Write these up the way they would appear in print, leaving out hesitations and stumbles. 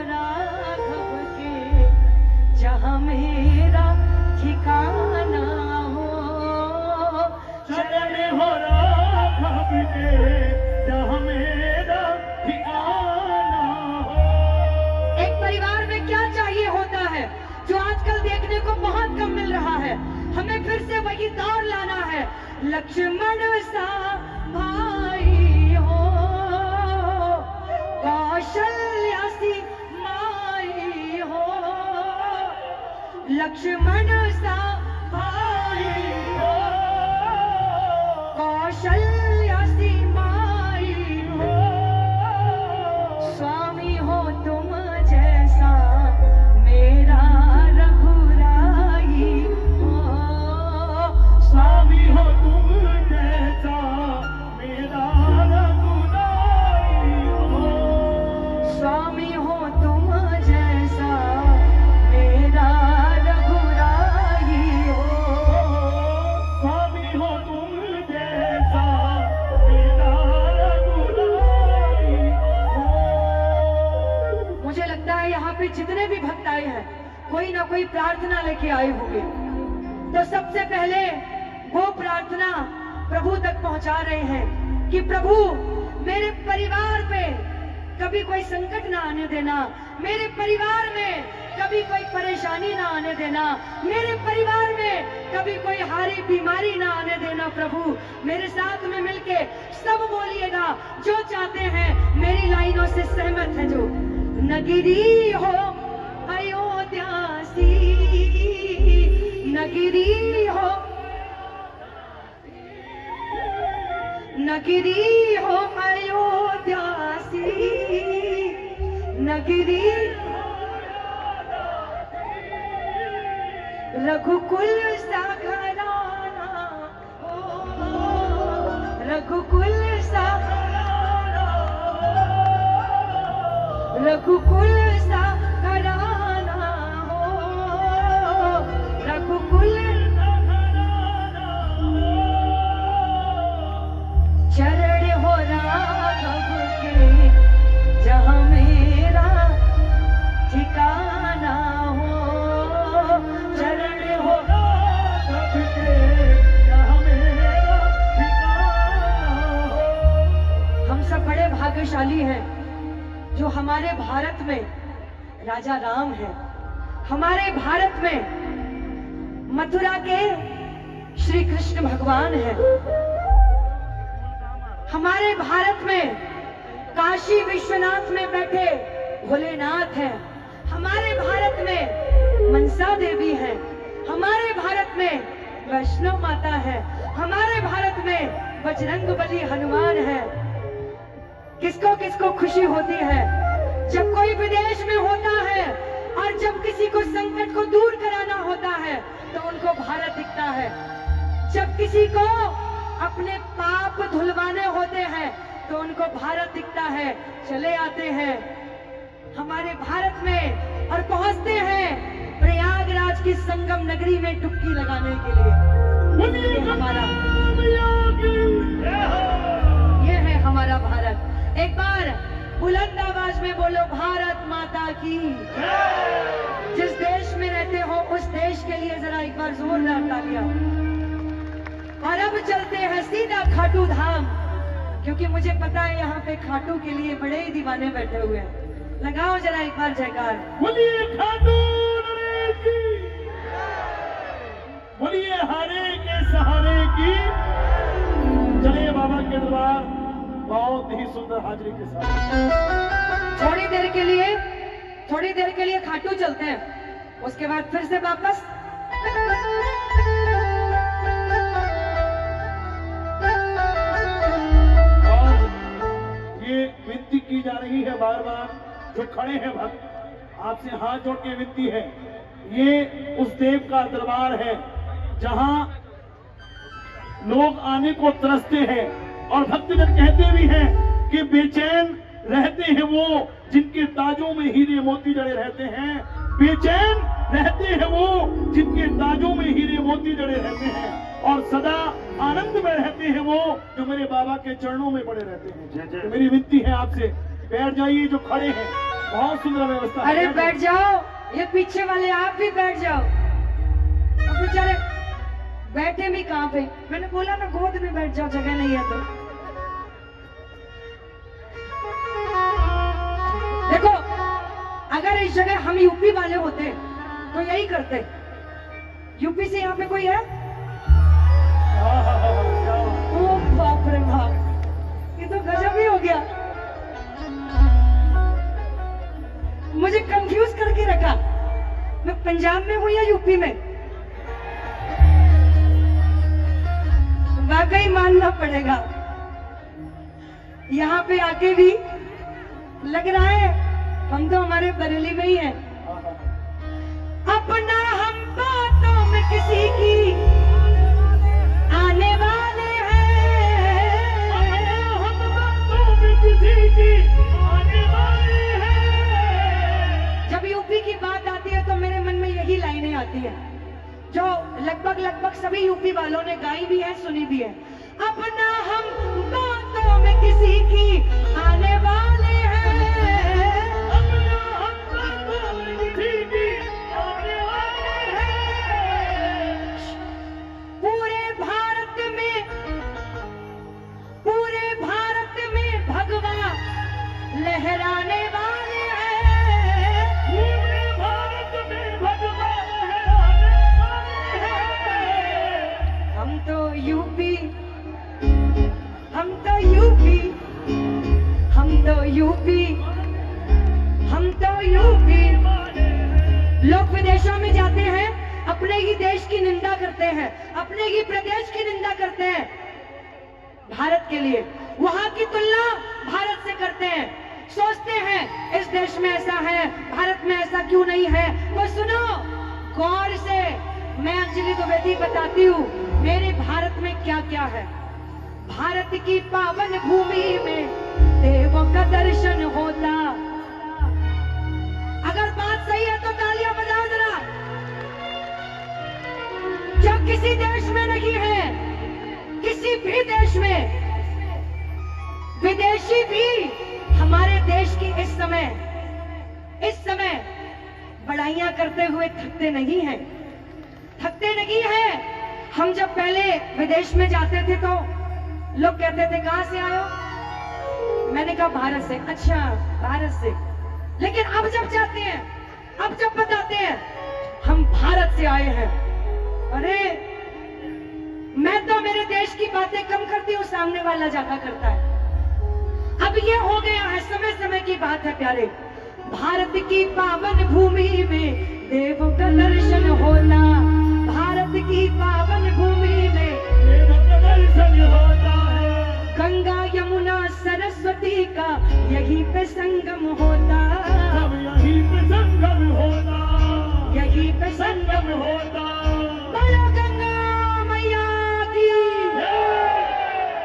राघव के जहाँ मेरा ठिकाना हो। शरण हो राघव के जहाँ मेरा ठिकाना हो। एक परिवार में क्या चाहिए होता है जो आजकल देखने को बहुत कम मिल रहा है। हमें फिर से वही दौर लाना है। लक्ष्मण सा भाई हो, कौशल्या सी माई हो। लक्ष्मण सा भाई हो, कौशल्या सी माई हो। स्वामी हो तुम जैसा मेरा रघुराई हो। स्वामी हो तुम जैसा मेरा रघुराई हो। स्वामी हो तुम जैसा मेरा रघुराई हो। स्वामी हो तुम जैसा मेरा रघुराई हो। मुझे लगता है यहाँ पे जितने भी भक्त आए हैं कोई ना कोई प्रार्थना लेके आए होंगे। तो सबसे पहले वो प्रार्थना प्रभु तक पहुंचा रहे हैं कि प्रभु मेरे परिवार पे कभी कोई संकट ना आने देना, मेरे परिवार में कभी कोई परेशानी ना आने देना, मेरे परिवार में कभी कोई हारी बीमारी ना आने देना। प्रभु मेरे साथ में मिलके सब बोलिएगा जो चाहते हैं, मेरी लाइनों से सहमत है जो। नगरी हो अयोध्या सी, नगरी हो, नगरी हो अयोध्या सी, नगरी रघुकुल सा घराना हो, रघुकुल सा, रघुकुल सा घराना हो, रघुकुल चरण हो राघव के जहाँ मेरा ठिकाना हो। चरण हो राघव के जहाँ मेरा ठिकाना हो। हम सब बड़े भाग्यशाली हैं जो हमारे भारत में राजा राम है, हमारे भारत में मथुरा के श्री कृष्ण भगवान है, हमारे भारत में काशी विश्वनाथ में बैठे भोलेनाथ है, हमारे भारत में मनसा देवी है, हमारे भारत में वैष्णो माता है, हमारे भारत में बजरंगबली हनुमान है। किसको किसको खुशी होती है जब कोई विदेश में होता है और जब किसी को संकट को दूर कराना होता है तो उनको भारत दिखता है। जब किसी को अपने पाप धुलवाने होते हैं तो उनको भारत दिखता है। चले आते हैं हमारे भारत में और पहुंचते हैं प्रयागराज की संगम नगरी में डुबकी लगाने के लिए। ये हमारा, ये है हमारा भारत। एक बार बुलंद आवाज में बोलो भारत माता की। जिस देश में रहते हो उस देश के लिए जरा एक बार जोरदार तालियां। और अब चलते हैं सीधा खाटू धाम, क्योंकि मुझे पता है यहाँ पे खाटू के लिए बड़े ही दीवाने बैठे हुए हैं। लगाओ जरा एक बार जयकार। बोलिए खाटू नरेश की, बोलिए हारे के सहारे की। चलिए बाबा के दरबार बहुत ही सुंदर हाजिरी के साथ। थोड़ी देर के लिए खाटू चलते हैं, उसके बाद फिर से वापस। और ये विनती की जा रही है बार बार, जो खड़े हैं भक्त आपसे हाथ जोड़ के विनती है, ये उस देव का दरबार है जहां लोग आने को तरसते हैं और भक्तजन कहते भी हैं कि बेचैन रहते हैं वो जिनके ताजों में हीरे मोती जड़े रहते हैं। बेचैन रहते हैं वो जिनके ताजों में हीरे मोती जड़े रहते हैं, और सदा आनंद में रहते हैं वो जो मेरे बाबा के चरणों में पड़े रहते हैं। तो मेरी विनती है आपसे, बैठ जाइए जो खड़े हैं, बहुत सुंदर व्यवस्था है। अरे बैठ जाओ, ये पीछे वाले आप भी बैठ जाओ। अब बेचारे बैठे भी कहाँ पे? मैंने बोला ना गोद में बैठ जाओ, जगह नहीं है तो। देखो, अगर इस जगह हम यूपी वाले होते तो यही करते। यूपी से यहाँ पे कोई है? ओ बाप रे बाप, ये तो गजब ही हो गया। मुझे कंफ्यूज करके रखा, मैं पंजाब में हूं या यूपी में। वाकई मानना पड़ेगा, यहाँ पे आके भी लग रहा है हम तो हमारे बरेली में ही हैं। अपना हम बातों में किसी की आने वाले हैं, हम बातों में किसी की आने वाले हैं। जब यूपी की बात आती है तो मेरे मन में यही लाइनें आती हैं जो लगभग सभी यूपी वालों ने गाई भी है, सुनी भी है। अपना हम बातों में किसी की आने वाले हैं, अपना हम बातों में किसी की आने वाले हैं। पूरे भारत में भगवा लहराने वाले हैं, पूरे भारत में भगवा लहराने वाले हैं। हम तो यूपी, हम तो यूपी, हम तो यूपी, हम तो यूपी। लोग विदेशों में जाते हैं, अपने ही देश की निंदा करते हैं, अपने ही प्रदेश की निंदा करते हैं भारत के लिए, वहां की तुलना भारत से करते हैं, सोचते हैं इस देश में ऐसा है, भारत में ऐसा क्यों नहीं है। तो सुनो गौर से, मैं अंजलि द्विवेदी बताती हूँ मेरे भारत में क्या क्या है। भारत की पावन भूमि में देवों का दर्शन होता। अगर बात सही है तो तालियां बजाओ जरा। जो किसी देश में नहीं है, किसी भी देश में, विदेशी भी हमारे देश की इस समय बड़ाइयां करते हुए थकते नहीं हैं, थकते नहीं हैं। हम जब पहले विदेश में जाते थे तो लोग कहते थे कहां से आए हो? मैंने कहा भारत से। अच्छा भारत से। लेकिन अब जब जाते हैं, अब जब बताते हैं हम भारत से आए हैं, अरे मैं तो मेरे देश की बातें कम करती हूँ, सामने वाला ज्यादा करता है। अब ये हो गया है, समय समय की बात है प्यारे। भारत की पावन भूमि में देवों का दर्शन होला, भारत की पावन भूमि में देवों का दर्शन होता है। गंगा यमुना सरस्वती का यहीं पे संगम होता, यहीं पे संगम होता, यहीं पे संगम होता। बोलो गंगा मैया की,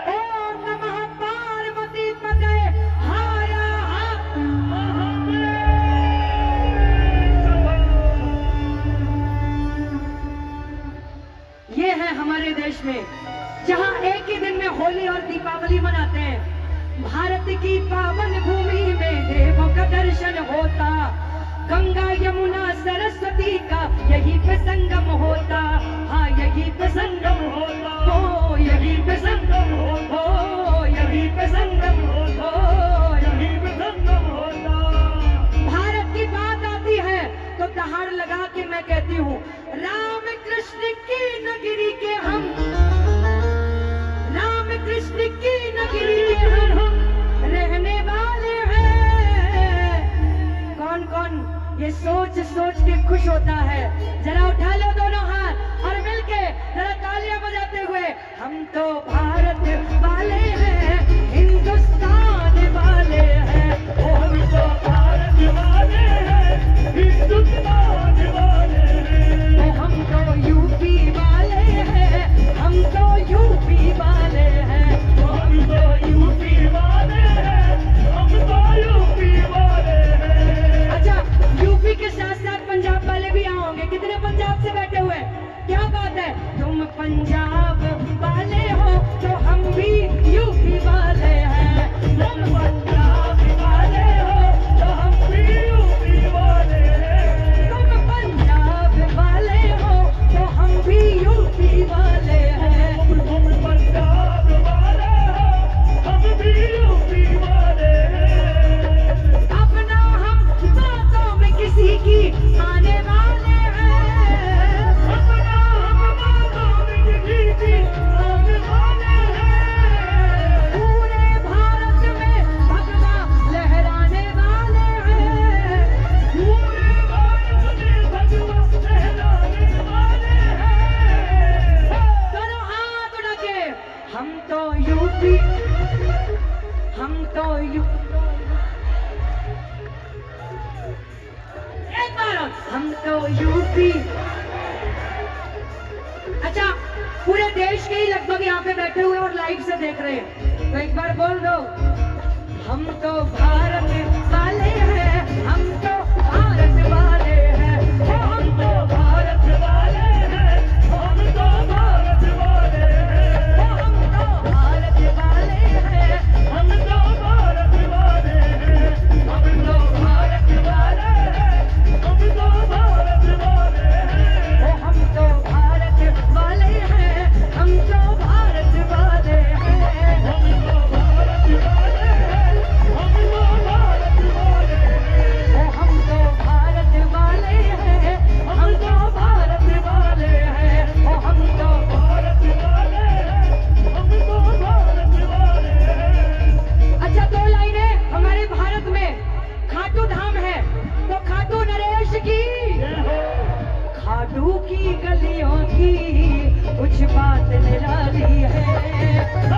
ओम नमः पार्वती पते हर हर महादेव। ये है हमारे देश में, जहां एक ही दिन में होली और दीपावली मनाते हैं। भारत की पावन भूमि में देवों का दर्शन होता, गंगा यमुना सरस्वती का यहीं पे संगम होता। हाँ यहीं पे संगम होता, हो यहीं पे संगम होता, हो यहीं पे संगम होता, हो यहीं पे संगम होता। भारत की बात आती है तो दहाड़ लगा के मैं कहती हूँ, राम कृष्ण की नगरी के हम, राम कृष्ण की नगरी के हम रहने वाले हैं। कौन कौन ये सोच सोच के खुश होता है? जरा उठा लो दोनों हाथ और मिलके जरा तालियां बजाते हुए, हम तो भारत वाले हैं, हिंदुस्तान वाले हैं, ओ हम तो भारत वाले हैं, हिंदुस्तान वाले हैं, ओ हम तो यूपी वाले हैं, हम तो यूपी वाले हैं, ओ हम तो यूपी वाले हैं, हम तो यूपी वाले हैं। अच्छा, यूपी के साथ साथ पंजाब वाले भी यहाँ होंगे। कितने पंजाब से बैठे हुए? क्या बात है, तुम पंजाब वाले हो तो हम भी यूपी वाले हैं, तुम पंजाब वाले हो तो हम भी हम तो यूपी। अच्छा, पूरे देश के ही लगभग यहाँ पे बैठे हुए और लाइव से देख रहे हैं, तो एक बार बोल दो, हम तो भारत वाले हैं, हम तो भारत वाले हैं, हम तो भारत वाले हैं, हम तो भारत वाले हैं, हम तो भारत वाले हैं, हम तो भारत वाले हैं, हम तो भारत वाले हैं, हम तो भारत वाले हैं, हम तो भारत वाले हैं, हम तो भारत वाले हैं, हम तो भारत वाले हैं, हम तो भारत वाले हैं, हम तो भारत वाले हैं, हम तो भारत वाले हैं, हम तो भारत वाले हैं, हम तो भारत वाले हैं। अच्छा, दो लाइनें। हमारे भारत में खाटू धाम है, तो खाटू नरेश की, खाटू की गलियों की कुछ बात निराली है।